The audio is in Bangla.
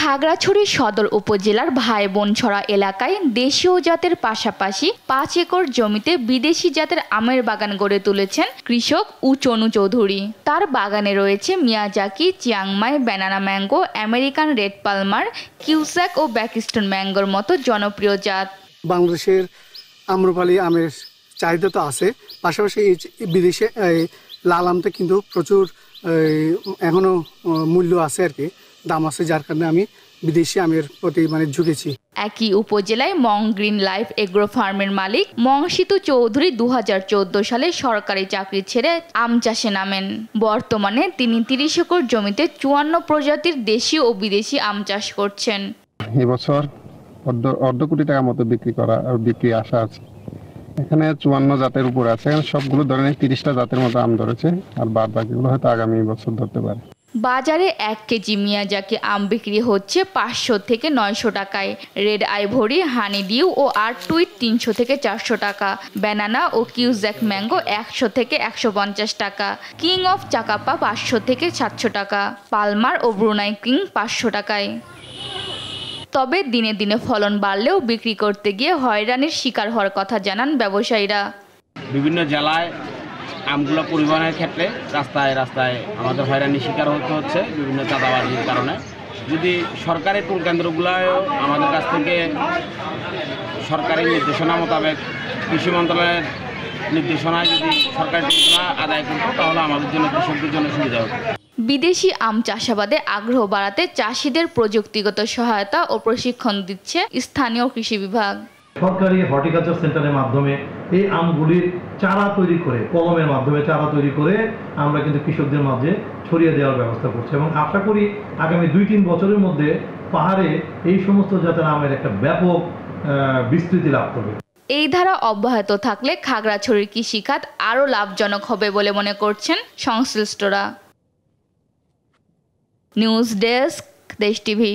খাগড়াছড়ি সদর উপজেলার ভাইবোনছড়া এলাকায় দেশীয় জাতের পাশাপাশি ৫ একর জমিতে বিদেশি জাতের আমের বাগান গড়ে তুলেছেন কৃষক উচনু চৌধুরী। তার বাগানে রয়েছে Miyazaki, Chiang Mai, banana mango, American red palmer, কিউসাক ও ব্যাকস্টোন ম্যাঙ্গোর মতো জনপ্রিয় জাত। বাংলাদেশের আম্রপালি আমের চাহিদা তো আছে, পাশাপাশি বিদেশে লাল আমটা কিন্তু প্রচুর এখনো মূল্য আছে আর কি, দাম আছে, যার কারণে আমি বিদেশি আমের প্রতি ঝুঁকেছি। একই উপজেলায় মং গ্রিন লাইফ এগ্রো ফার্মের মালিক মংসিতু চৌধুরী ২০১৪ সালে সরকারি চাকরি ছেড়ে আম চাষে নামেন। বর্তমানে তিনি ৩০ একর জমিতে ৫৪ প্রজাতির দেশি ও বিদেশি আম চাষ করছেন। এবছর অর্ধ কোটি টাকা মতো বিক্রি আশা আছে। এখানে ৫৪ জাতের উপর আছে, সবগুলো ধরনের ৩০টা জাতের মতো আম ধরেছে, আর বাদ বাকিগুলো হয়তো আগামী বছর ধরতে পারে। বাজারে ১ কেজি মিয়াজাকি আম বিক্রি হচ্ছে ৫০০ থেকে ৯০০ টাকায়, রেড আইভরি, হানি ডিউ ও আর্টউইট ৩০০ থেকে ৪০০ টাকা, ব্যানানা ও কিউজ্যাক ম্যাঙ্গো ১০০ থেকে ১৫০ টাকা, কিং অফ চাকাপা ৫০০ থেকে ৭০০ টাকা, পালমার ও ব্রুনাই কিং ৫০০ টাকায়। তবে দিনে দিনে ফলন বাড়লেও বিক্রি করতে গিয়ে হয়রানির শিকার হওয়ার কথা জানান ব্যবসায়ীরা। বিভিন্ন জেলায় আমগুলো পরিবহনের ক্ষেত্রে রাস্তায় আমাদের হয়রানির শিকার হতে হচ্ছে বিভিন্ন চাঁদাবাজির কারণে। যদি সরকারি টুল কেন্দ্রগুলোয় আমাদের কাছ থেকে সরকারি নির্দেশনা মোতাবেক কৃষি মন্ত্রণালয়ের নির্দেশনায় যদি সরকারি টুলগুলো আদায় করতো, তাহলে আমাদের জন্য, কৃষকদের জন্য সুবিধা হতো। বিদেশি আম চাষাবাদে আগ্রহ বাড়াতে চাষিদের প্রযুক্তিগত সহায়তা ও প্রশিক্ষণ দিচ্ছে স্থানীয় কৃষি বিভাগ। সরকারি হর্টিকালচার সেন্টারের মাধ্যমে এই আমগুলির চারা তৈরি করে, কলমের মাধ্যমে চারা তৈরি করে আমরা কিন্তু কৃষকদের মাঝে ছড়িয়ে দেওয়ার ব্যবস্থা করছি, এবং আশা করি আগামী ২-৩ বছরের মধ্যে পাহাড়ে এই সমস্ত জাতের আমের একটা ব্যাপক বিস্তৃতি লাভ করবে। এই ধারা অব্যাহত থাকলে খাগড়াছড়ির কৃষিখাত আরও লাভজনক হবে বলে মনে করছেন সংশ্লিষ্টরা। নিউজ ডেস্ক, দেশ টিভি।